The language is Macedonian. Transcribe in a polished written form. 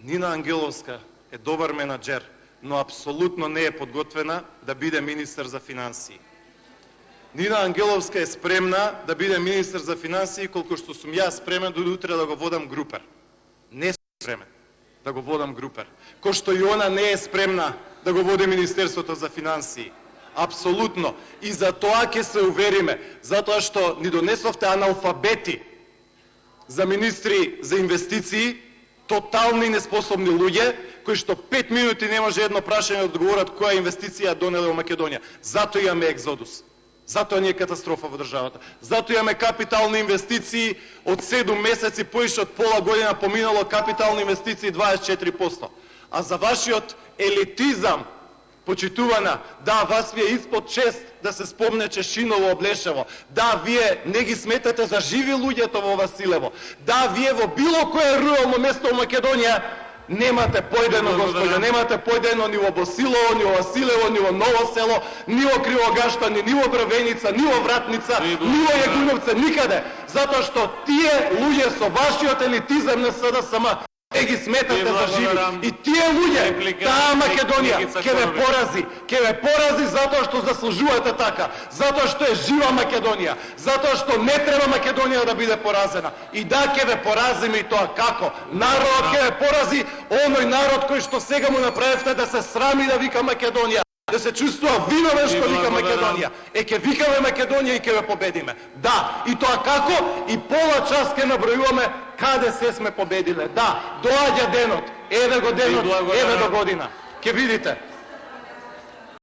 Нина Ангеловска е добар менаџер, но апсолутно не е подготвена да биде министер за финансии. Нина Ангеловска е спремна да биде министер за финансии, колку што сум јас спремен до утре да го водам Групер. Не сум спремен да го водам Групер. Кој што и она не е спремна да го води Министерството за финансии. Апсолутно. И за тоа ќе се увериме, затоа што ни донесовте аналфабети за министри за инвестиции, тотални неспособни луѓе, кои што 5 минути не може едно прашање да одговорат која инвестиција донеле во Македонија. Зато имаме екзодус. Затоа ни е катастрофа во државата. Зато имаме капитални инвестиции од 7 месеци, поише од пола година поминало капитални инвестиции 24%. А за вашиот елитизам, почитувана, да, вас ви е испод чест да се спомне Чешиново, Облешево. Да, вие не ги сметате за живи луѓето во Василево. Да, вие во било кое рурално место во Македонија немате појдено, господјо, немате појдено ни во Босилово, ни во Василево, ни во Ново село, ни во Кривогаштани, ни во Бравеница, ни во Вратница, ни во Јагуновце, никаде. Затоа што тие луѓе со вашиот елитизам на СДСМ не ги сметате за живи. И тие луѓе, таа Македонија ќе ве порази затоа што заслужувате така, затоа што е жива Македонија, затоа што не треба Македонија да биде поразена. И да, ќе ве поразиме, и тоа како? Народот ќе ве порази, оној народ кој што сега му направивте да се срами да вика Македонија, да се чувствува виновен што вика Македонија. Ќе викаме Македонија и ќе ве победиме. Да, и тоа како? И пола час ќе набројуваме каде се сме победиле. Да, доаѓа денот, еве го денот, еве до година. Ќе видите.